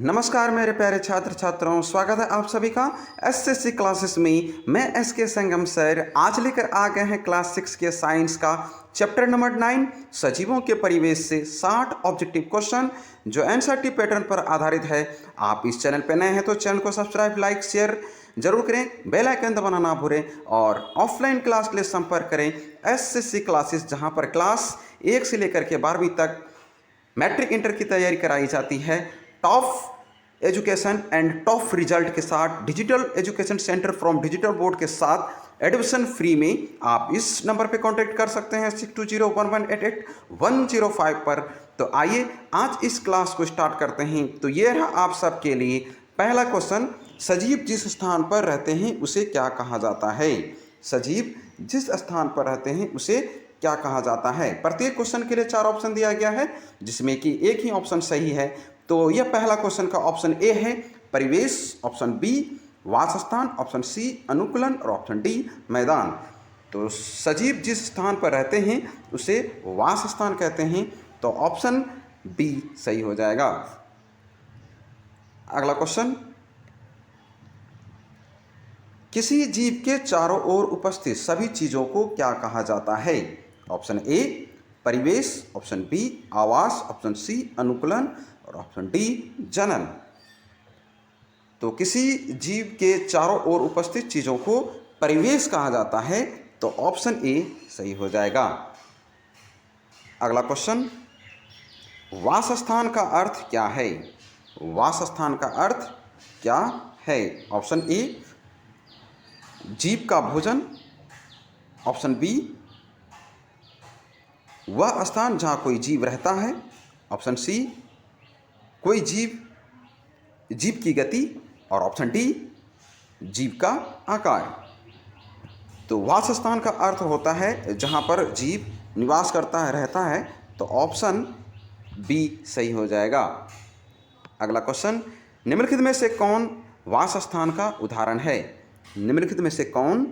नमस्कार मेरे प्यारे छात्र छात्राओं, स्वागत है आप सभी का एसएससी क्लासेस में। मैं एसके संगम सर आज लेकर आ गए हैं क्लास 6 के साइंस का चैप्टर नंबर 9 सजीवों के परिवेश से 60 ऑब्जेक्टिव क्वेश्चन जो एनसीईआरटी पैटर्न पर आधारित है। आप इस चैनल पर नए हैं तो चैनल को सब्सक्राइब, लाइक, शेयर जरूर करें, बेल आइकन दबाना ना भूलें और ऑफलाइन क्लास के लिए संपर्क करें एसएससी क्लासेस, जहां पर क्लास 1 से लेकर के 12वीं तक मैट्रिक इंटर की तैयारी कराई जाती है। Top education and top result के साथ digital education centre from digital board के साथ एडमिशन फ्री में आप इस नंबर पे कांटेक्ट कर सकते हैं 6201188105 पर। तो आइए आज इस क्लास को स्टार्ट करते हैं। तो ये रहा आप सबके लिए पहला क्वेश्चन, सजीव जिस स्थान पर रहते हैं उसे क्या कहा जाता है? सजीव जिस स्थान पर रहते हैं उसे क्या कहा जाता है? प्रत्येक क्वेश्चन के लिए 4 ऑप्शन दिया गया है जिसमें कि एक ही ऑप्शन सही है। तो यह पहला क्वेश्चन का ऑप्शन ए है परिवेश, ऑप्शन बी वासस्थान, ऑप्शन सी अनुकूलन और ऑप्शन डी मैदान। तो सजीव जिस स्थान पर रहते हैं उसे वासस्थान कहते हैं, तो ऑप्शन बी सही हो जाएगा। अगला क्वेश्चन, किसी जीव के चारों ओर उपस्थित सभी चीजों को क्या कहा जाता है? ऑप्शन ए परिवेश, ऑप्शन बी आवास, ऑप्शन सी अनुकूलन और ऑप्शन डी जनन। तो किसी जीव के चारों ओर उपस्थित चीजों को परिवेश कहा जाता है, तो ऑप्शन ए सही हो जाएगा। अगला क्वेश्चन, वासस्थान का अर्थ क्या है? वासस्थान का अर्थ क्या है? ऑप्शन ए जीव का भोजन, ऑप्शन बी वह स्थान जहाँ कोई जीव रहता है, ऑप्शन सी कोई जीव की गति और ऑप्शन डी जीव का आकार। तो वासस्थान का अर्थ होता है जहाँ पर जीव निवास करता है, रहता है, तो ऑप्शन बी सही हो जाएगा। अगला क्वेश्चन, निम्नलिखित में से कौन वासस्थान का उदाहरण है? निम्नलिखित में से कौन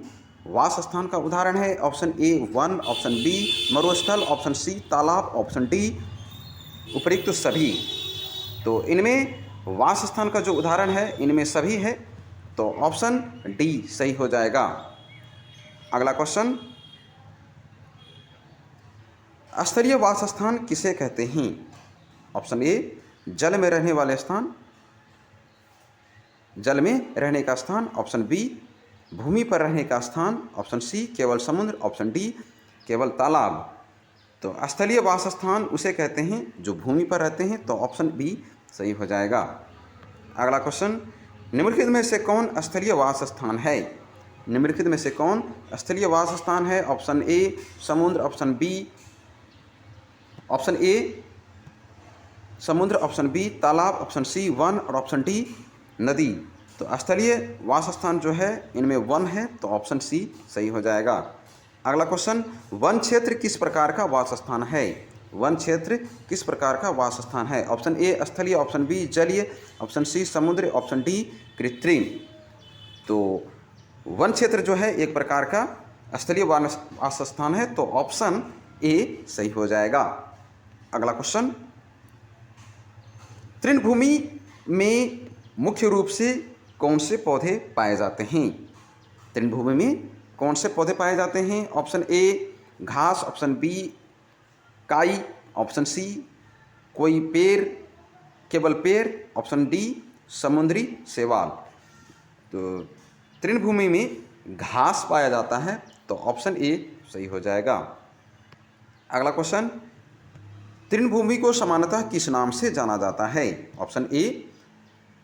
वासस्थान का उदाहरण है? ऑप्शन ए वन, ऑप्शन बी मरुस्थल, ऑप्शन सी तालाब, ऑप्शन डी उपरोक्त सभी। तो इनमें वासस्थान का जो उदाहरण है इनमें सभी है, तो ऑप्शन डी सही हो जाएगा। अगला क्वेश्चन, स्थलीय वासस्थान किसे कहते हैं? ऑप्शन ए जल में रहने वाले स्थान, जल में रहने का स्थान, ऑप्शन बी भूमि पर रहने का स्थान, ऑप्शन सी केवल समुद्र, ऑप्शन डी केवल तालाब। तो स्थलीय वासस्थान उसे कहते हैं जो भूमि पर रहते हैं, तो ऑप्शन बी सही हो जाएगा। अगला क्वेश्चन, निम्नलिखित में से कौन स्थलीय वासस्थान है? निम्नलिखित में से कौन स्थलीय वासस्थान है? ऑप्शन ए समुद्र, ऑप्शन बी ऑप्शन ए समुद्र, ऑप्शन बी तालाब, ऑप्शन सी वन और ऑप्शन डी नदी। तो स्थलीय वासस्थान जो है इनमें वन है, तो ऑप्शन सी सही हो जाएगा। अगला क्वेश्चन, वन क्षेत्र किस प्रकार का वासस्थान है? वन क्षेत्र किस प्रकार का वासस्थान है? ऑप्शन ए स्थलीय, ऑप्शन बी जलीय, ऑप्शन सी समुद्र, ऑप्शन डी कृत्रिम। तो वन क्षेत्र जो है एक प्रकार का स्थलीय वासस्थान है, तो ऑप्शन ए सही हो जाएगा। अगला क्वेश्चन, तृणभूमि में मुख्य रूप से कौन से पौधे पाए जाते हैं? तृणभूमि में कौन से पौधे पाए जाते हैं? ऑप्शन ए घास, ऑप्शन बी काई, ऑप्शन सी कोई पेड़, केवल पेड़, ऑप्शन डी समुद्री शैवाल। तो तृणभूमि में घास पाया जाता है, तो ऑप्शन ए सही हो जाएगा। अगला क्वेश्चन, तृणभूमि को सामान्यतः किस नाम से जाना जाता है? ऑप्शन ए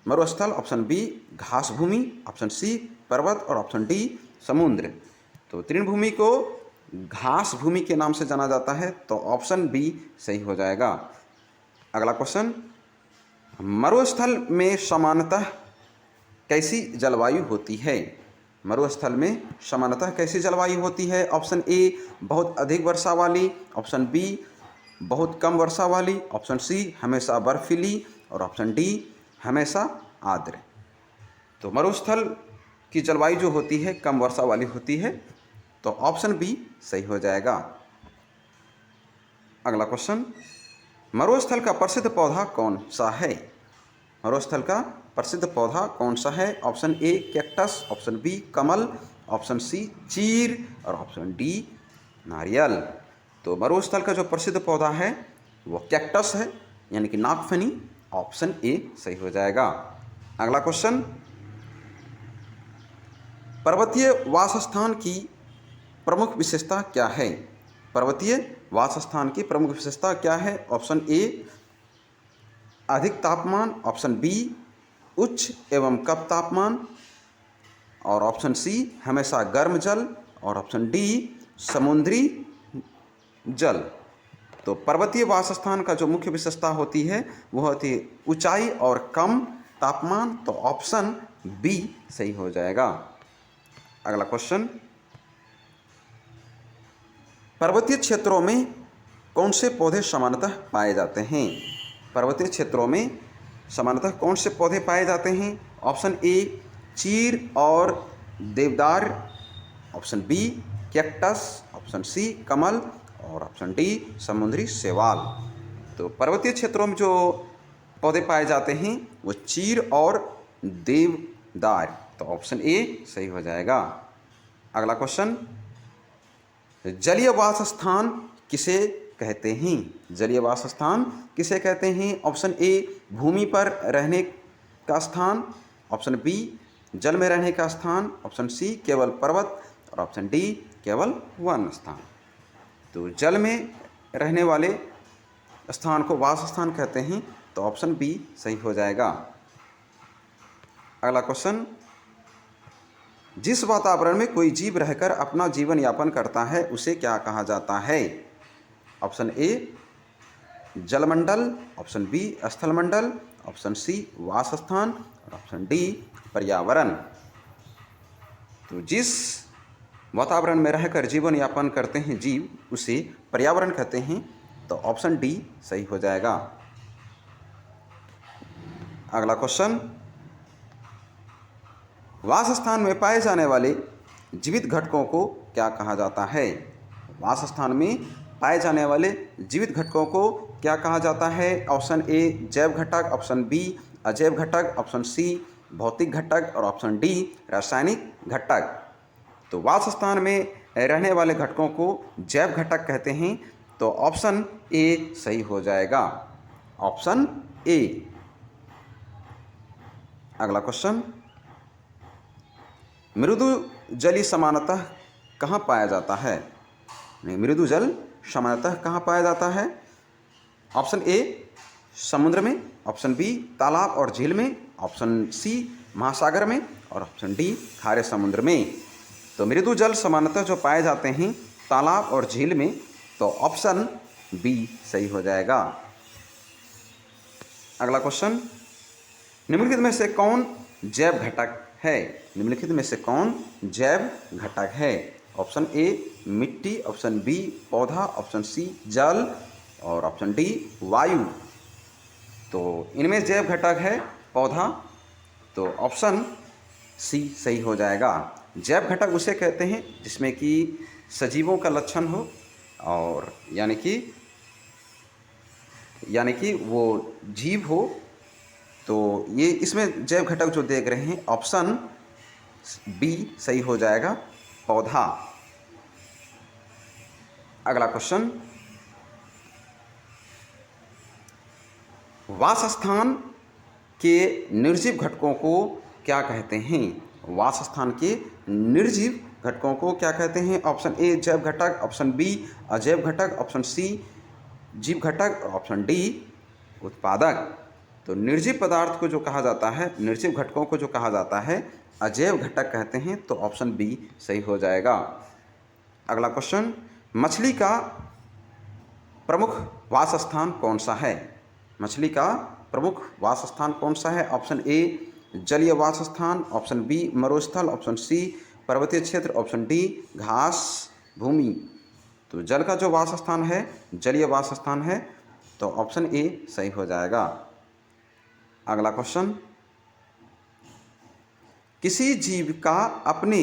मरुस्थल, ऑप्शन बी घास भूमि, ऑप्शन सी पर्वत और ऑप्शन डी समुद्र। तो तृणभूमि को घास भूमि के नाम से जाना जाता है, तो ऑप्शन बी सही हो जाएगा। अगला क्वेश्चन, मरुस्थल में सामान्यतः कैसी जलवायु होती है? मरुस्थल में सामान्यतः कैसी जलवायु होती है? ऑप्शन ए बहुत अधिक वर्षा वाली, ऑप्शन बी बहुत कम वर्षा वाली, ऑप्शन सी हमेशा बर्फीली और ऑप्शन डी हमेशा आर्द्र। तो मरुस्थल की जलवायु जो होती है कम वर्षा वाली होती है, तो ऑप्शन बी सही हो जाएगा। अगला क्वेश्चन, मरुस्थल का प्रसिद्ध पौधा कौन सा है? मरुस्थल का प्रसिद्ध पौधा कौन सा है? Option A cactus, option B कमल, ऑप्शन सी चीर और ऑप्शन डी नारियल। तो मरुस्थल का जो प्रसिद्ध पौधा है वो कैक्टस है, यानी कि नागफनी। ऑप्शन ए सही हो जाएगा। अगला क्वेश्चन, पर्वतीय वासस्थान की प्रमुख विशेषता क्या है? पर्वतीय वासस्थान की प्रमुख विशेषता क्या है? ऑप्शन ए अधिक तापमान, ऑप्शन बी उच्च एवं कम तापमान, और ऑप्शन सी हमेशा गर्म जल, और ऑप्शन डी समुद्री जल। तो पर्वतीय वासस्थान का जो मुख्य विशेषता होती है वो होती है ऊंचाई और कम तापमान। तो ऑप्शन बी सही हो जाएगा। अगला क्वेश्चन, पर्वतीय क्षेत्रों में कौन से पौधे सामान्यतः पाए जाते हैं? पर्वतीय क्षेत्रों में सामान्यतः कौन से पौधे पाए जाते हैं? ऑप्शन ए चीर और देवदार, option B cactus, option C कमल और ऑप्शन डी समुद्री शैवाल। तो पर्वतीय क्षेत्रों में जो पौधे पाए जाते हैं वो चीर और देवदार। तो ऑप्शन ए सही हो जाएगा। अगला क्वेश्चन, जलीय वासस्थान किसे कहते हैं? जलीय वासस्थान किसे कहते हैं? ऑप्शन ए भूमि पर रहने का स्थान, ऑप्शन बी जल में रहने का स्थान, ऑप्शन सी केवल पर्वत और ऑप्शन डी केवल वन स्थान। तो जल में रहने वाले स्थान को वासस्थान कहते हैं। तो ऑप्शन बी सही हो जाएगा। अगला क्वेश्चन, जिस वातावरण में कोई जीव रहकर अपना जीवन यापन करता है उसे क्या कहा जाता है? ऑप्शन ए जलमंडल, ऑप्शन बी स्थलमंडल, ऑप्शन सी वासस्थान और ऑप्शन डी पर्यावरण। तो जिस वातावरण में रहकर जीवन यापन करते हैं जीव उसे पर्यावरण कहते हैं। तो ऑप्शन डी सही हो जाएगा। अगला क्वेश्चन, वासस्थान में पाए जाने वाले जीवित घटकों को क्या कहा जाता है? वासस्थान में पाए जाने वाले जीवित घटकों को क्या कहा जाता है? ऑप्शन ए जैव घटक, ऑप्शन बी अजैव घटक, ऑप्शन सी भौतिक घटक और ऑप्शन डी रासायनिक घटक। तो वासस्थान में रहने वाले घटकों को जैव घटक कहते हैं। तो ऑप्शन ए सही हो जाएगा। Option A. अगला क्वेश्चन, मृदु जल सामान्यतः कहाँ पाया जाता है? मृदु जल सामान्यतः कहाँ पाया जाता है? ऑप्शन ए समुद्र में, ऑप्शन बी तालाब और झील में, ऑप्शन सी महासागर में और ऑप्शन डी खारे समुद्र में। तो मृदु जल सामान्यतः जो पाए जाते हैं तालाब और झील में। तो ऑप्शन बी सही हो जाएगा। अगला क्वेश्चन, निम्नलिखित में से कौन जैव घटक है? निम्नलिखित में से कौन जैव घटक है? ऑप्शन ए मिट्टी, ऑप्शन बी पौधा, ऑप्शन सी जल और ऑप्शन डी वायु। तो इनमें जैव घटक है पौधा। तो ऑप्शन सी सही हो जाएगा। जैव घटक उसे कहते हैं जिसमें कि सजीवों का लक्षण हो और यानी कि वो जीव हो। तो ये इसमें जैव घटक जो देख रहे हैं ऑप्शन बी सही हो जाएगा, पौधा। अगला क्वेश्चन, वासस्थान के निर्जीव घटकों को क्या कहते हैं? वासस्थान के निर्जीव घटकों को क्या कहते हैं? ऑप्शन ए जैव घटक, ऑप्शन बी अजैव घटक, ऑप्शन सी जीव घटक और ऑप्शन डी उत्पादक। तो निर्जीव पदार्थ को जो कहा जाता है, निर्जीव घटकों को जो कहा जाता है अजैव घटक कहते हैं। तो ऑप्शन बी सही हो जाएगा। अगला क्वेश्चन, मछली का प्रमुख वासस्थान कौन सा है? मछली का प्रमुख वासस्थान कौन सा है? ऑप्शन ए जलीय वासस्थान, ऑप्शन बी मरुस्थल, ऑप्शन सी पर्वतीय क्षेत्र, ऑप्शन डी घास भूमि। तो जल का जो वासस्थान है जलीय वासस्थान है। तो ऑप्शन ए सही हो जाएगा। अगला क्वेश्चन, किसी जीव का अपने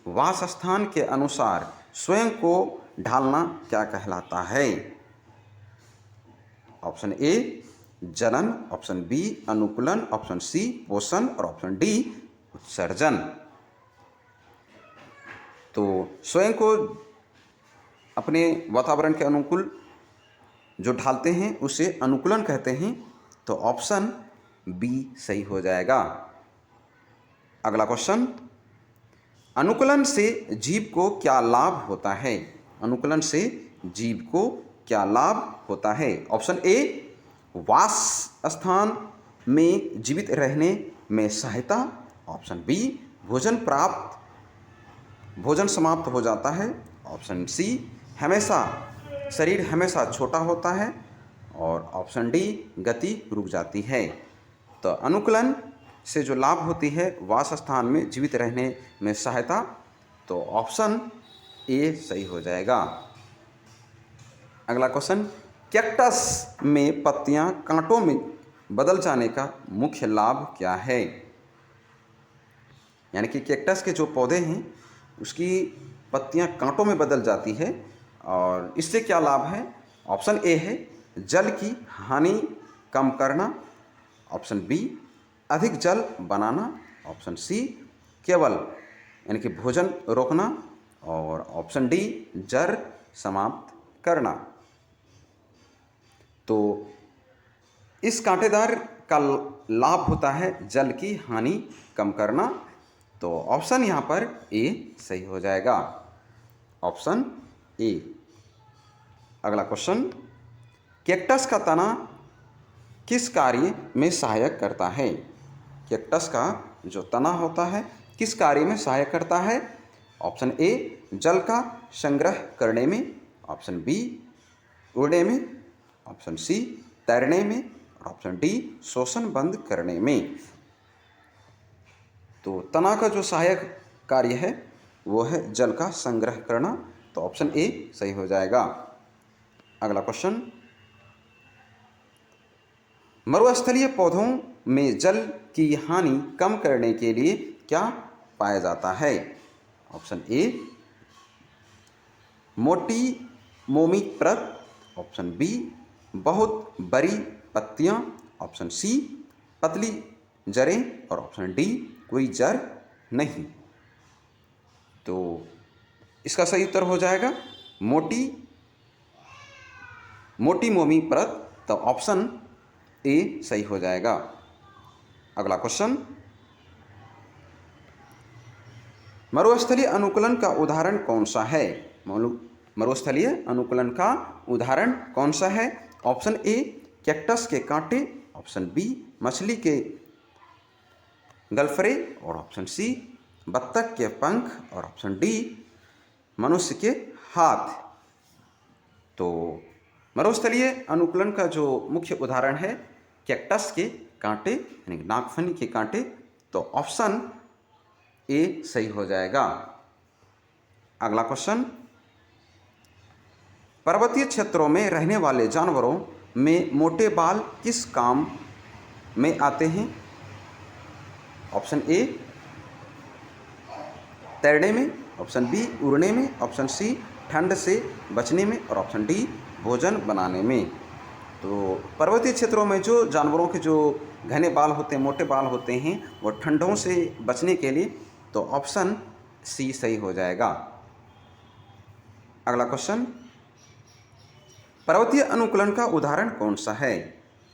वासस्थान के अनुसार स्वयं को ढालना क्या कहलाता है? ऑप्शन ए जनन, ऑप्शन बी अनुकूलन, ऑप्शन सी पोषण और ऑप्शन डी उत्सर्जन। तो स्वयं को अपने वातावरण के अनुकूल जो ढालते हैं उसे अनुकूलन कहते हैं। तो ऑप्शन बी सही हो जाएगा। अगला क्वेश्चन, अनुकूलन से जीव को क्या लाभ होता है? अनुकूलन से जीव को क्या लाभ होता है? ऑप्शन ए वास स्थान में जीवित रहने में सहायता, ऑप्शन बी भोजन समाप्त हो जाता है, ऑप्शन सी शरीर हमेशा छोटा होता है और ऑप्शन डी गति रुक जाती है। तो अनुकूलन से जो लाभ होती है वास स्थान में जीवित रहने में सहायता, तो ऑप्शन ए सही हो जाएगा। अगला क्वेश्चन, कैक्टस में पत्तियां कांटों में बदल जाने का मुख्य लाभ क्या है? यानी कि कैक्टस के जो पौधे हैं उसकी पत्तियां कांटों में बदल जाती है और इससे क्या लाभ है? ऑप्शन ए है जल की हानि कम करना, ऑप्शन बी अधिक जल बनाना, ऑप्शन सी केवल यानी कि भोजन रोकना और ऑप्शन डी जड़ समाप्त करना। तो इस कांटेदार का लाभ होता है जल की हानि कम करना। तो ऑप्शन यहाँ पर ए सही हो जाएगा, ऑप्शन ए। अगला क्वेश्चन, कैक्टस का तना किस कार्य में सहायक करता है? कैक्टस का जो तना होता है किस कार्य में सहायक करता है? ऑप्शन ए जल का संग्रह करने में, ऑप्शन बी उड़ने में, ऑप्शन सी तैरने में और ऑप्शन डी शोषण बंद करने में। तो तना का जो सहायक कार्य है वो है जल का संग्रह करना। तो ऑप्शन ए सही हो जाएगा। अगला क्वेश्चन, मरुस्थलीय पौधों में जल की हानि कम करने के लिए क्या पाया जाता है? ऑप्शन ए मोटी मोमी परत, ऑप्शन बी बहुत बड़ी पत्तियां, ऑप्शन सी पतली जड़ें और ऑप्शन डी कोई जड़ नहीं। तो इसका सही उत्तर हो जाएगा मोटी मोमी परत। तो ऑप्शन ए सही हो जाएगा। अगला क्वेश्चन, मरुस्थलीय अनुकूलन का उदाहरण कौन सा है? मरुस्थलीय अनुकूलन का उदाहरण कौन सा है? ऑप्शन ए कैक्टस के कांटे, ऑप्शन बी मछली के गलफरे और ऑप्शन सी बत्तख के पंख और ऑप्शन डी मनुष्य के हाथ। तो मरुस्थलीय अनुकूलन का जो मुख्य उदाहरण है कैक्टस के कांटे यानी नागफनी के कांटे। तो ऑप्शन ए सही हो जाएगा। अगला क्वेश्चन, पर्वतीय क्षेत्रों में रहने वाले जानवरों में मोटे बाल किस काम में आते हैं? ऑप्शन ए तैरने में, ऑप्शन बी उड़ने में, ऑप्शन सी ठंड से बचने में और ऑप्शन डी भोजन बनाने में। तो पर्वतीय क्षेत्रों में जो जानवरों के जो घने बाल होते हैं, मोटे बाल होते हैं, वो ठंडों से बचने के लिए। तो ऑप्शन सी सही हो जाएगा। अगला क्वेश्चन, पर्वतीय अनुकूलन का उदाहरण कौन सा है?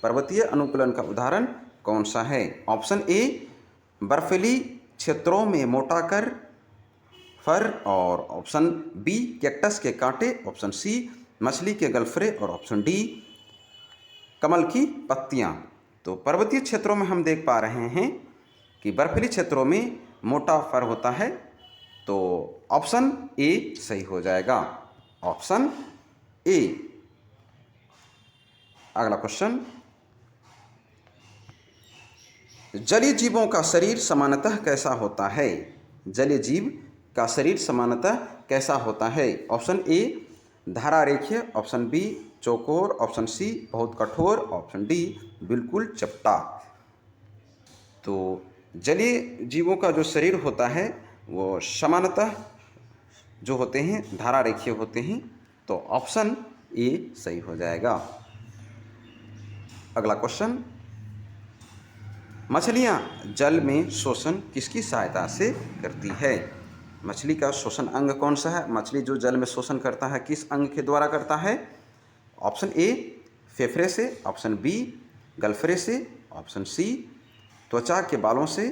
पर्वतीय अनुकूलन का उदाहरण कौन सा है? ऑप्शन ए बर्फीली क्षेत्रों में मोटा कर फर और ऑप्शन बी कैक्टस के कांटे, ऑप्शन सी मछली के गलफरे और ऑप्शन डी कमल की पत्तियां। तो पर्वतीय क्षेत्रों में हम देख पा रहे हैं कि बर्फीली क्षेत्रों में मोटा फर होता है। तो ऑप्शन ए सही हो जाएगा, ऑप्शन ए। अगला क्वेश्चन, जलीय जीवों का शरीर सामान्यतः कैसा होता है? जलीय जीव का शरीर सामान्यतः कैसा होता है? ऑप्शन ए धारा रेखीय, ऑप्शन बी चौकोर, ऑप्शन सी बहुत कठोर, ऑप्शन डी बिल्कुल चपटा। तो जलीय जीवों का जो शरीर होता है वो सामान्यतः जो होते हैं धारा रेखीय होते हैं। तो ऑप्शन ए सही हो जाएगा। अगला क्वेश्चन, मछलियाँ जल में शोषण किसकी सहायता से करती है? मछली का शोषण अंग कौन सा है? मछली जो जल में शोषण करता है किस अंग के द्वारा करता है? ऑप्शन ए फेफड़े से, ऑप्शन बी गलफरे से, ऑप्शन सी त्वचा के बालों से,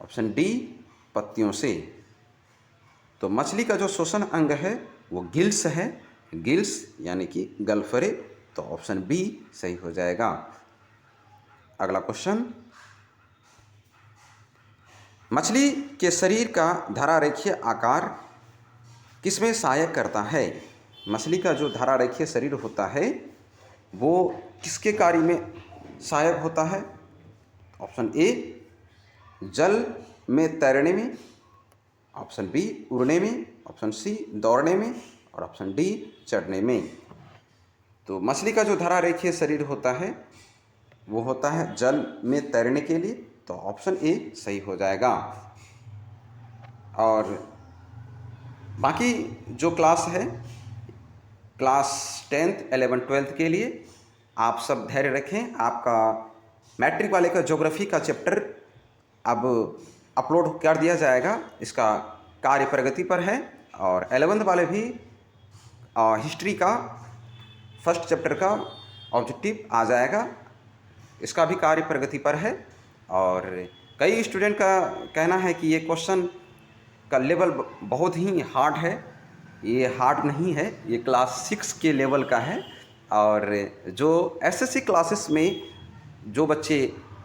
ऑप्शन डी पत्तियों से। तो मछली का जो शोषण अंग है वो गिल्स है, गिल्स यानी कि गलफरे। तो ऑप्शन बी सही हो जाएगा। अगला क्वेश्चन, मछली के शरीर का धारारेखीय आकार किसमें सहायक करता है? मछली का जो धारारेखीय शरीर होता है वो किसके कार्य में सहायक होता है? ऑप्शन ए जल में तैरने में, ऑप्शन बी उड़ने में, ऑप्शन सी दौड़ने में और ऑप्शन डी चढ़ने में। तो मछली का जो धारारेखीय शरीर होता है वो होता है जल में तैरने के लिए। तो ऑप्शन ए सही हो जाएगा। और बाकी जो क्लास है, क्लास 10th 11th 12th के लिए आप सब धैर्य रखें। आपका मैट्रिक वाले का ज्योग्राफी का चैप्टर अब अपलोड कर दिया जाएगा, इसका कार्य प्रगति पर है। और 11th वाले भी हिस्ट्री का फर्स्ट चैप्टर का ऑब्जेक्टिव आ जाएगा, इसका भी कार्य प्रगति पर है। और कई स्टूडेंट का कहना है कि ये क्वेश्चन का लेवल बहुत ही हार्ड है। ये हार्ड नहीं है, ये क्लास 6 के लेवल का है। और जो एसएससी क्लासेस में जो बच्चे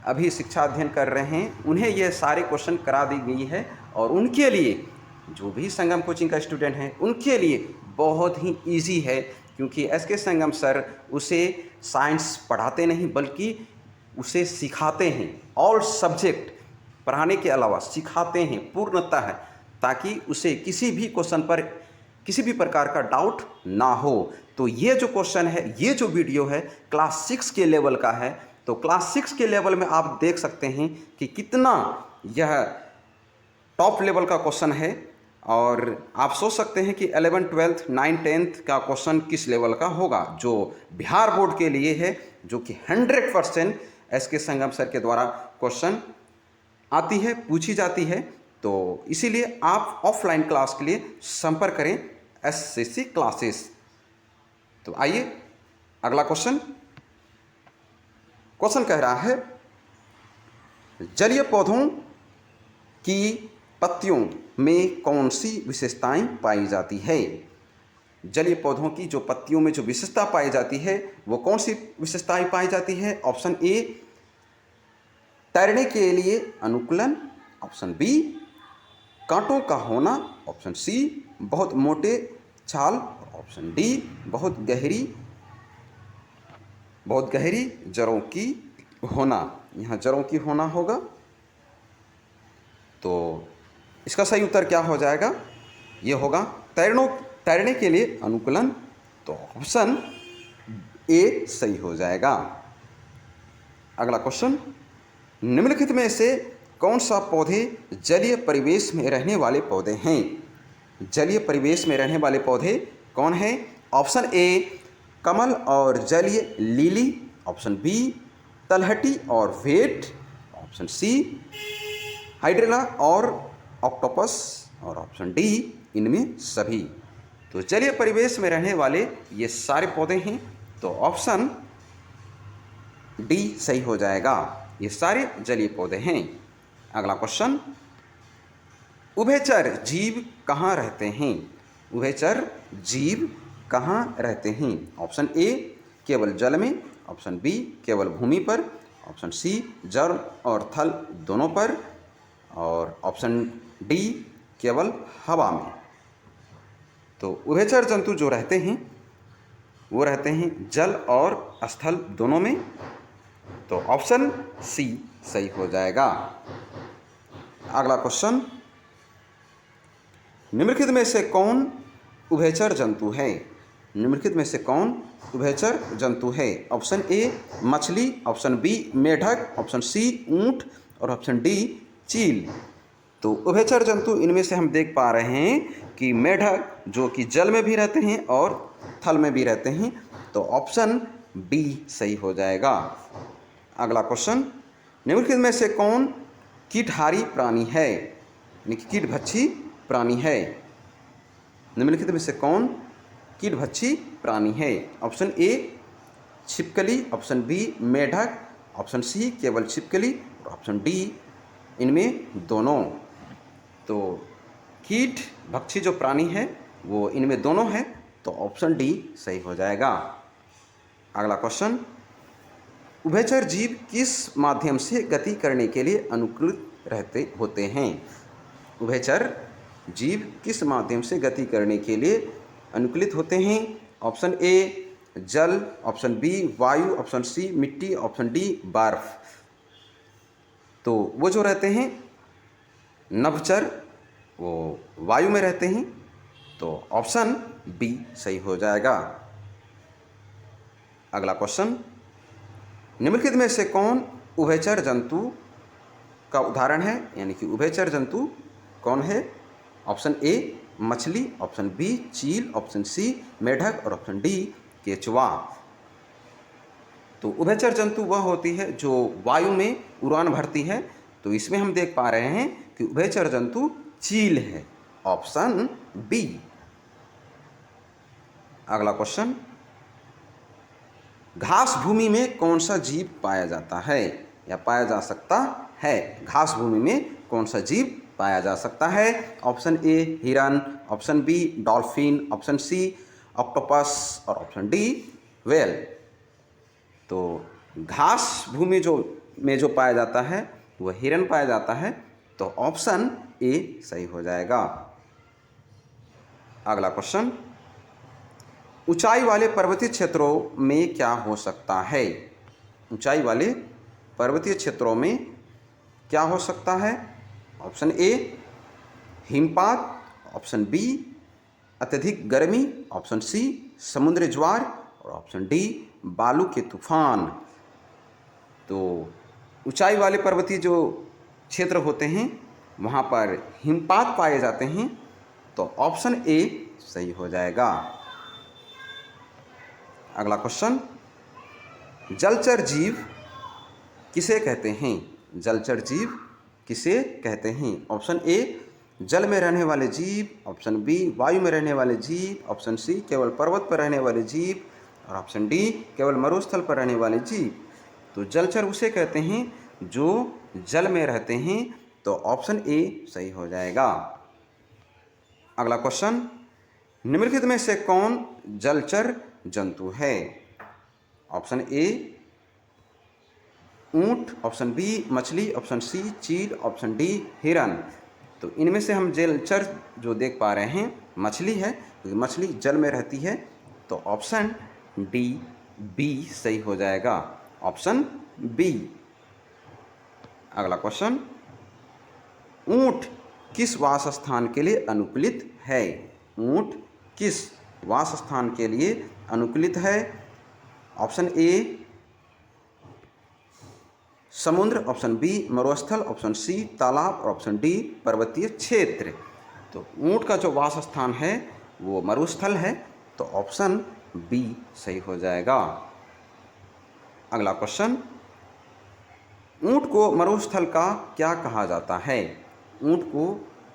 अभी शिक्षा अध्ययन कर रहे हैं उन्हें ये सारे क्वेश्चन करा दी गई है। और उनके लिए जो भी संगम कोचिंग का स्टूडेंट हैं उनके लिए बहुत ही इजी है, क्योंकि एसके संगम सर उसे साइंस पढ़ाते नहीं बल्कि उसे सिखाते हैं। ऑल सब्जेक्ट पढ़ाने के अलावा सिखाते हैं पूर्णतः, ताकि उसे किसी भी क्वेश्चन पर किसी भी प्रकार का डाउट ना हो। तो ये जो क्वेश्चन है, ये जो वीडियो है क्लास 6 के लेवल का है। तो क्लास 6 के लेवल में आप देख सकते हैं कि कितना यह टॉप लेवल का क्वेश्चन है। और आप सोच सकते हैं कि 11th 12th 9th 10th का क्वेश्चन किस लेवल का होगा, जो बिहार बोर्ड के लिए है, जो कि 100% एसके संगम सर के द्वारा क्वेश्चन आती है, पूछी जाती है। तो इसीलिए आप ऑफलाइन क्लास के लिए संपर्क करें एसएससी क्लासेस। तो आइए अगला क्वेश्चन कह रहा है, जलीय पौधों की पत्तियों में कौन सी विशेषताएं पाई जाती है? जलीय पौधों की जो पत्तियों में जो विशेषता पाई जाती है वो कौन सी विशेषताएं पाई जाती है? ऑप्शन ए तैरने के लिए अनुकूलन, ऑप्शन बी कांटों का होना, ऑप्शन सी बहुत मोटे छाल, ऑप्शन डी बहुत गहरी जड़ों की होना। यहाँ जड़ों की होना होगा। तो इसका सही उत्तर क्या हो जाएगा? ये होगा तैरने के लिए अनुकूलन। तो ऑप्शन ए सही हो जाएगा। अगला क्वेश्चन, निम्नलिखित में से कौन सा पौधे जलीय परिवेश में रहने वाले पौधे हैं? जलीय परिवेश में रहने वाले पौधे कौन हैं? ऑप्शन ए कमल और जलीय लिली, ऑप्शन बी तलहटी और भेट, ऑप्शन सी हाइड्रेला और ऑक्टोपस और ऑप्शन डी इनमें सभी। तो जलीय परिवेश में रहने वाले ये सारे पौधे हैं। तो ऑप्शन डी सही हो जाएगा, ये सारे जलीय पौधे हैं। अगला क्वेश्चन, उभयचर जीव कहाँ रहते हैं? उभयचर जीव कहाँ रहते हैं? ऑप्शन ए केवल जल में, ऑप्शन बी केवल भूमि पर, ऑप्शन सी जल और थल दोनों पर और ऑप्शन डी केवल हवा में। तो उभयचर जंतु जो रहते हैं वो रहते हैं जल और स्थल दोनों में। तो ऑप्शन सी सही हो जाएगा। अगला क्वेश्चन, निम्नलिखित में से कौन उभयचर जंतु है? निम्नलिखित में से कौन उभयचर जंतु है? ऑप्शन ए मछली, ऑप्शन बी मेढक, ऑप्शन सी ऊंट और ऑप्शन डी चील। तो उभयचर जंतु इनमें से हम देख पा रहे हैं कि मेढक जो कि जल में भी रहते हैं और थल में भी रहते हैं। तो ऑप्शन बी सही हो जाएगा। अगला क्वेश्चन, निम्नलिखित में से कौन कीटहारी प्राणी है, यानी कि कीटभक्षी प्राणी है। निम्नलिखित में से कौन कीटभक्षी प्राणी है। ऑप्शन ए छिपकली, ऑप्शन बी मेढक, ऑप्शन सी केवल छिपकली और ऑप्शन डी इनमें दोनों। तो कीट भक्षी जो प्राणी है वो इनमें दोनों है, तो ऑप्शन डी सही हो जाएगा। अगला क्वेश्चन, उभयचर जीव किस माध्यम से गति करने के लिए अनुकूलित होते हैं। उभयचर जीव किस माध्यम से गति करने के लिए अनुकूलित होते हैं। ऑप्शन ए जल, ऑप्शन बी वायु, ऑप्शन सी मिट्टी, ऑप्शन डी बर्फ। तो वो जो रहते हैं नभचर वो वायु में रहते हैं, तो ऑप्शन बी सही हो जाएगा। अगला क्वेश्चन, निम्नलिखित में से कौन उभयचर जंतु का उदाहरण है, यानी कि उभयचर जंतु कौन है। ऑप्शन ए मछली, ऑप्शन बी चील, ऑप्शन सी मेढक और ऑप्शन डी केचुआ। तो उभयचर जंतु वह होती है जो वायु में उड़ान भरती है, तो इसमें हम देख पा रहे हैं कि उभयचर जंतु चील है, ऑप्शन बी। अगला क्वेश्चन, घास भूमि में कौन सा जीव पाया जाता है या पाया जा सकता है। घास भूमि में कौन सा जीव पाया जा सकता है। ऑप्शन ए हिरन, option B dolphin, option C octopus और ऑप्शन डी व्हेल। तो घास भूमि जो पाया जाता है वह हिरन पाया जाता है, तो ऑप्शन ए सही हो जाएगा। अगला क्वेश्चन, ऊंचाई वाले पर्वतीय क्षेत्रों में क्या हो सकता है। ऊंचाई वाले पर्वतीय क्षेत्रों में क्या हो सकता है। ऑप्शन ए हिमपात, ऑप्शन बी अत्यधिक गर्मी, ऑप्शन सी समुद्री ज्वार और ऑप्शन डी बालू के तूफान। तो ऊंचाई वाले पर्वतीय जो क्षेत्र होते हैं वहाँ पर हिमपात पाए जाते हैं, तो ऑप्शन ए सही हो जाएगा। अगला क्वेश्चन, जलचर जीव किसे कहते हैं। जलचर जीव किसे कहते हैं। ऑप्शन ए जल में रहने वाले जीव, ऑप्शन बी वायु में रहने वाले जीव, ऑप्शन सी केवल पर्वत पर रहने वाले जीव और ऑप्शन डी केवल मरुस्थल पर रहने वाले जीव। तो जलचर उसे कहते हैं जो जल में रहते हैं, तो ऑप्शन ए सही हो जाएगा। अगला क्वेश्चन, निम्नलिखित में से कौन जलचर जंतु है। ऑप्शन ए ऊंट, ऑप्शन बी मछली, ऑप्शन सी चील, ऑप्शन डी हिरन। तो इनमें से हम जलचर जो देख पा रहे हैं मछली है, क्योंकि मछली जल में रहती है, तो ऑप्शन डी बी सही हो जाएगा, ऑप्शन बी। अगला क्वेश्चन, ऊंट किस वास स्थान के लिए अनुकूलित है। ऊंट किस वास स्थान के लिए अनुकूलित है। ऑप्शन ए समुद्र, ऑप्शन बी मरुस्थल, ऑप्शन सी तालाब और ऑप्शन डी पर्वतीय क्षेत्र। तो ऊंट का जो वास स्थान है वो मरुस्थल है, तो ऑप्शन बी सही हो जाएगा। अगला क्वेश्चन, ऊंट को मरुस्थल का क्या कहा जाता है। ऊंट को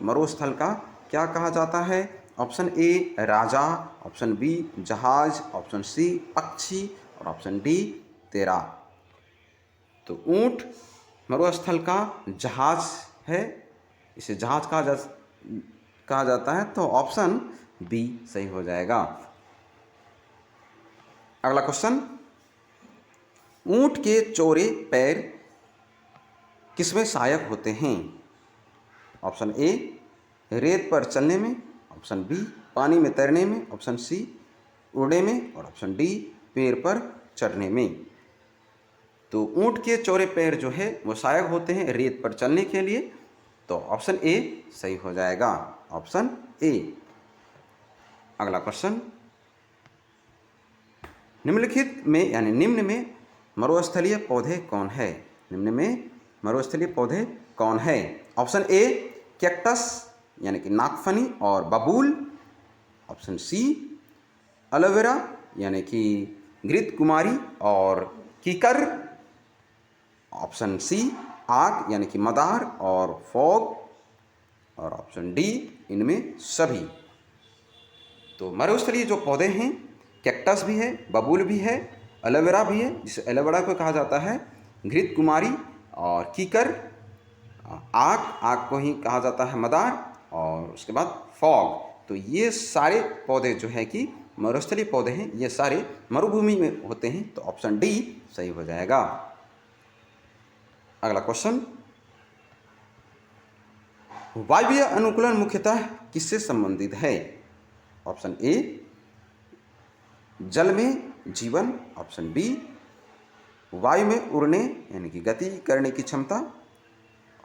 मरुस्थल का क्या कहा जाता है। ऑप्शन ए राजा, ऑप्शन बी जहाज, ऑप्शन सी पक्षी और ऑप्शन डी तैराक। तो ऊंट मरुस्थल का जहाज है, इसे जहाज कहा जाता है, तो ऑप्शन बी सही हो जाएगा। अगला क्वेश्चन, ऊंट के चौड़े पैर किसमें सहायक होते हैं। ऑप्शन ए रेत पर चलने में, ऑप्शन बी पानी में तैरने में, ऑप्शन सी उड़ने में और ऑप्शन डी पेड़ पर चढ़ने में। तो ऊंट के चौड़े पैर जो है वो सहायक होते हैं रेत पर चलने के लिए, तो ऑप्शन ए सही हो जाएगा, ऑप्शन ए। अगला क्वेश्चन, निम्नलिखित में यानी निम्न में मरुस्थलीय पौधे कौन है। निम्न में मरुस्थलीय पौधे कौन है। ऑप्शन ए कैक्टस यानी कि नागफनी और बबूल, ऑप्शन सी एलोवेरा यानी कि घृत कुमारी और कीकर, ऑप्शन सी आग यानी कि मदार और फॉग, और ऑप्शन डी इनमें सभी। तो मरुस्थलीय जो पौधे हैं, कैक्टस भी है, बबूल भी है, एलोवेरा भी है, जिसे एलोवेरा को कहा जाता है, घृत कुमारी और कीकर, आग को ही कहा जाता है मदार, और उसके बाद फॉग। तो ये सारे पौधे जो है कि मरुस्थलीय पौधे हैं, ये सारे मरुभूमि में होते हैं। तो ऑप्शन डी सही हो जाएगा। अगला क्वेश्चन, वायवीय अनुकूलन मुख्यतः किससे संबंधित है? ऑप्शन ए जल में जीवन, ऑप्शन बी वायु में उड़ने यानी कि गति करने की क्षमता,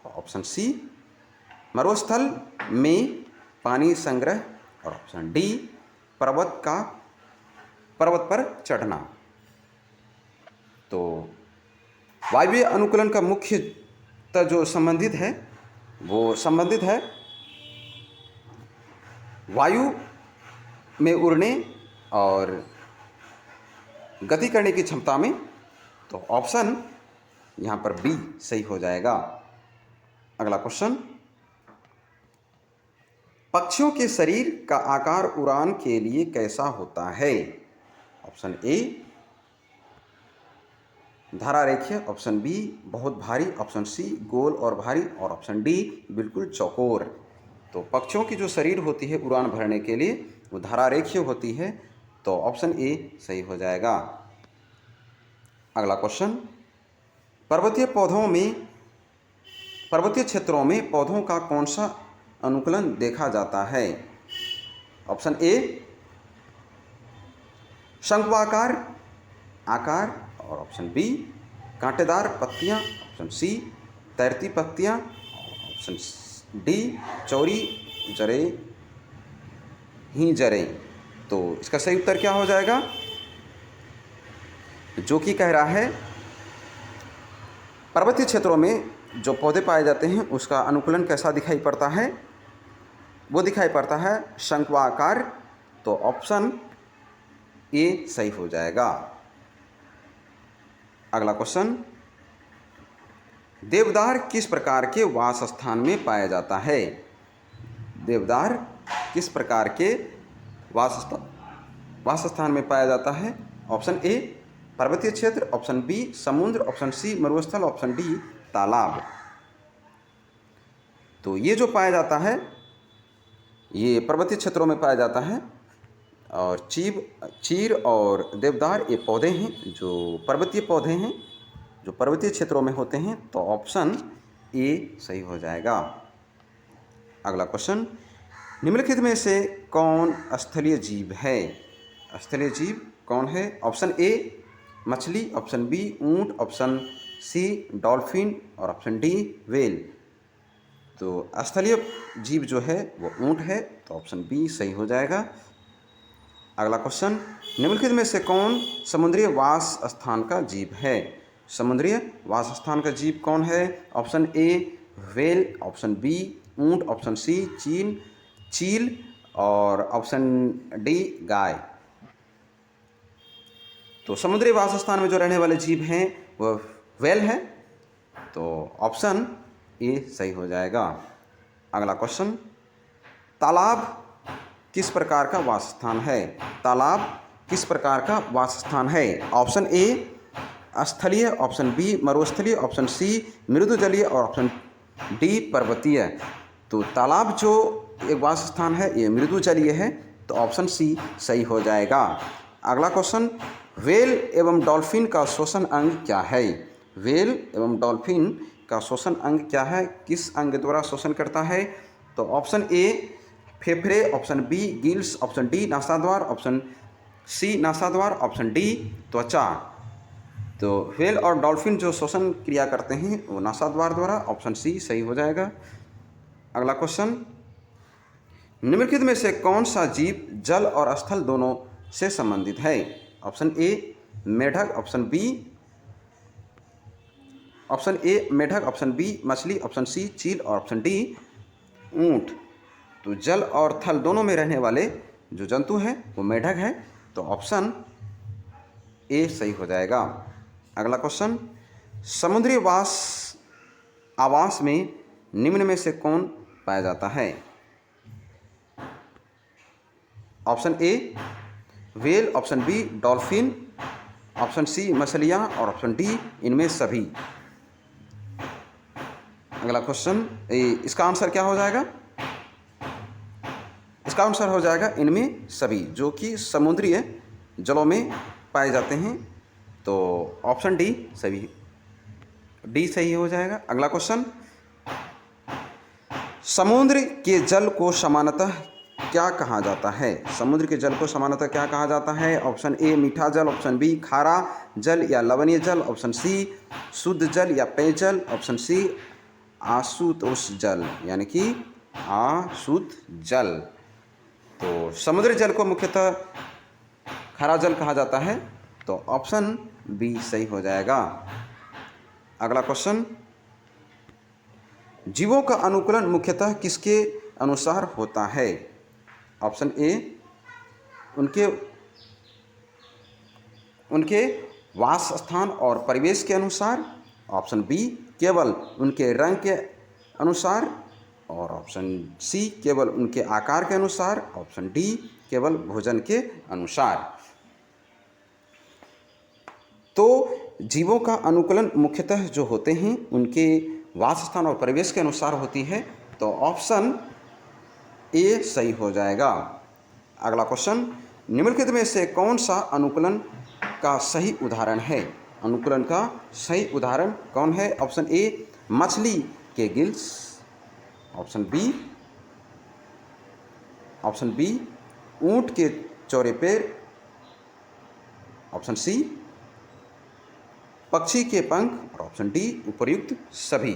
ऑप्शन सी मरुस्थल में पानी संग्रह, और ऑप्शन डी पर्वत पर चढ़ना। तो वायवीय अनुकूलन का मुख्यतः जो संबंधित है वो संबंधित है वायु में उड़ने और गति करने की क्षमता में। तो ऑप्शन यहाँ पर बी सही हो जाएगा। अगला क्वेश्चन, पक्षियों के शरीर का आकार उड़ान के लिए कैसा होता है? ऑप्शन ए धारारेखीय, ऑप्शन बी बहुत भारी, ऑप्शन सी गोल और भारी, और ऑप्शन डी बिल्कुल चौकोर। तो पक्षियों की जो शरीर होती है उड़ान भरने के लिए वो धारारेखीय होती है। तो ऑप्शन ए सही हो जाएगा। अगला क्वेश्चन, पर्वतीय क्षेत्रों में पौधों का कौन सा अनुकूलन देखा जाता है? ऑप्शन ए शंक्वाकार आकार, और ऑप्शन बी कांटेदार पत्तियां, ऑप्शन सी तैरती पत्तियां, ऑप्शन डी चौड़ी जड़ें। तो इसका सही उत्तर क्या हो जाएगा? जो कि कह रहा है पर्वतीय क्षेत्रों में जो पौधे पाए जाते हैं उसका अनुकूलन कैसा दिखाई पड़ता है? वो दिखाई पड़ता है शंक्वाकार। तो ऑप्शन ए सही हो जाएगा। अगला क्वेश्चन, देवदार किस प्रकार के वास स्थान में पाया जाता है? देवदार किस प्रकार के वास स्थान में पाया जाता है? ऑप्शन ए पर्वतीय क्षेत्र, ऑप्शन बी समुद्र, ऑप्शन सी मरुस्थल, ऑप्शन डी तालाब। तो ये जो पाया जाता है ये पर्वतीय क्षेत्रों में पाया जाता है, और चीर और देवदार ये पौधे हैं जो पर्वतीय पौधे हैं जो पर्वतीय क्षेत्रों में होते हैं। तो ऑप्शन ए सही हो जाएगा। अगला क्वेश्चन, निम्नलिखित में से कौन स्थलीय जीव है? स्थलीय जीव कौन है? ऑप्शन ए मछली, ऑप्शन बी ऊंट, ऑप्शन सी डॉल्फिन, और ऑप्शन डी व्हेल। तो स्थलीय जीव जो है वो ऊंट है। तो ऑप्शन बी सही हो जाएगा। अगला क्वेश्चन, निम्नलिखित में से कौन समुद्रीय वास स्थान का जीव है? समुद्रीय वास स्थान का जीव कौन है? Option A whale, option B ऊंट, ऑप्शन सी चील, और ऑप्शन डी गाय। तो समुद्री वास स्थान में जो रहने वाले जीव हैं वो व्हेल है। तो ऑप्शन ए सही हो जाएगा। अगला क्वेश्चन, तालाब किस प्रकार का वास स्थान है? तालाब किस प्रकार का वास स्थान है? ऑप्शन ए स्थलीय, ऑप्शन बी मरुस्थलीय, ऑप्शन सी मृदु जलीय, और ऑप्शन डी पर्वतीय। तो तालाब जो एक वास स्थान है ये मृदु जलीय है। तो ऑप्शन सी सही हो जाएगा। अगला क्वेश्चन, व्हेल एवं डॉल्फिन का श्वसन अंग क्या है? व्हेल एवं डॉल्फिन का श्वसन अंग क्या है? किस अंग द्वारा श्वसन करता है? तो ऑप्शन ए फेफड़े, option B gills, option D नासाद्वार, ऑप्शन सी नासाद्वार, ऑप्शन डी त्वचा। तो व्हेल और डॉल्फिन जो श्वसन क्रिया करते हैं वो नासाद्वार द्वारा। ऑप्शन सी सही हो जाएगा। अगला क्वेश्चन, निम्नलिखित में से कौन सा जीव जल और स्थल दोनों से संबंधित है? ऑप्शन ए मेढक, ऑप्शन ए मेढक, ऑप्शन बी मछली, ऑप्शन सी चील, और ऑप्शन डी ऊंट। तो जल और थल दोनों में रहने वाले जो जंतु हैं वो मेढक है। तो ऑप्शन ए सही हो जाएगा। अगला क्वेश्चन, समुद्री आवास में निम्न में से कौन पाया जाता है? Option A whale, option B dolphin, option C मछलियाँ और ऑप्शन डी इनमें सभी। अगला क्वेश्चन, इसका आंसर क्या हो जाएगा? इसका आंसर हो जाएगा इनमें सभी, जो कि समुद्रीय जलों में पाए जाते हैं। तो ऑप्शन डी सभी, डी सही हो जाएगा। अगला क्वेश्चन, समुद्र के जल को सामान्यतः क्या कहा जाता है? समुद्र के जल को सामान्यतः क्या कहा जाता है? ऑप्शन ए मीठा जल, ऑप्शन बी खारा जल या लवणीय जल, ऑप्शन सी शुद्ध जल या पेय जल, ऑप्शन सी आशुतोष जल यानी कि अशुद्ध जल। तो समुद्री जल को मुख्यतः खारा जल कहा जाता है, तो ऑप्शन बी सही हो जाएगा। अगला क्वेश्चन, जीवों का अनुकूलन मुख्यतः किसके अनुसार होता है? ऑप्शन ए उनके वास स्थान और परिवेश के अनुसार, ऑप्शन बी केवल उनके रंग के अनुसार, और ऑप्शन सी केवल उनके आकार के अनुसार, ऑप्शन डी केवल भोजन के अनुसार। तो जीवों का अनुकूलन मुख्यतः जो होते हैं उनके वास स्थान और परिवेश के अनुसार होती है, तो ऑप्शन ए सही हो जाएगा। अगला क्वेश्चन, निम्नलिखित में से कौन सा अनुकूलन का सही उदाहरण है? अनुकूलन का सही उदाहरण कौन है? ऑप्शन ए मछली के गिल्स, ऑप्शन बी ऊंट के चौड़े पैर, ऑप्शन सी पक्षी के पंख, और ऑप्शन डी उपर्युक्त सभी।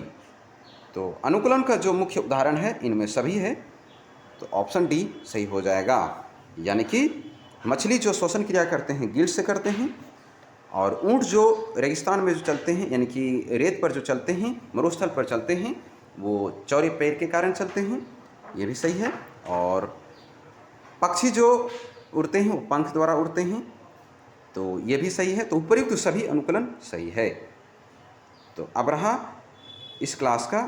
तो अनुकूलन का जो मुख्य उदाहरण है इनमें सभी है, तो ऑप्शन डी सही हो जाएगा। यानी कि मछली जो श्वसन क्रिया करते हैं गिल्स से करते हैं, और ऊंट जो रेगिस्तान में जो चलते हैं यानी कि रेत पर जो चलते हैं, मरुस्थल पर चलते हैं, वो चौड़े पैर के कारण चलते हैं, ये भी सही है। और पक्षी जो उड़ते हैं वो पंख द्वारा उड़ते हैं, तो ये भी सही है। तो उपयुक्त सभी अनुकूलन सही है। तो अब रहा इस क्लास का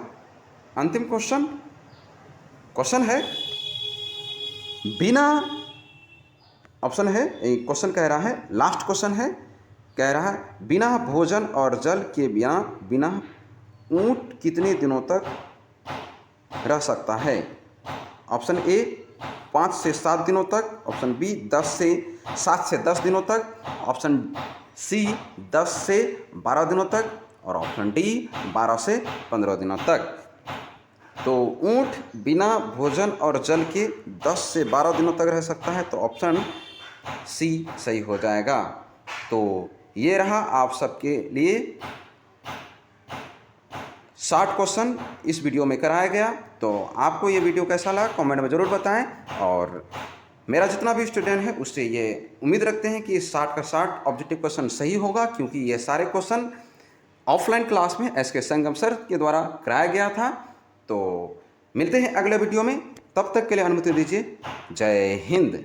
अंतिम क्वेश्चन है बिना, ऑप्शन है क्वेश्चन कह रहा है, लास्ट क्वेश्चन है, कह रहा है बिना भोजन और जल के बिना ऊंट कितने दिनों तक रह सकता है? ऑप्शन ए 5 से 7 दिनों तक, ऑप्शन बी 7 से 10 दिनों तक, ऑप्शन सी 10 से 12 दिनों तक, और ऑप्शन डी 12 से 15 दिनों तक। तो ऊंट बिना भोजन और जल के 10 से 12 दिनों तक रह सकता है, तो ऑप्शन सी सही हो जाएगा। तो ये रहा आप सबके लिए 60 क्वेश्चन इस वीडियो में कराया गया। तो आपको ये वीडियो कैसा लगा कमेंट में ज़रूर बताएं, और मेरा जितना भी स्टूडेंट है उससे ये उम्मीद रखते हैं कि इस 60 का 60 ऑब्जेक्टिव क्वेश्चन सही होगा, क्योंकि ये सारे क्वेश्चन ऑफलाइन क्लास में एसके संगम सर के द्वारा कराया गया था। तो मिलते हैं अगले वीडियो में, तब तक के लिए अनुमति दीजिए। जय हिंद।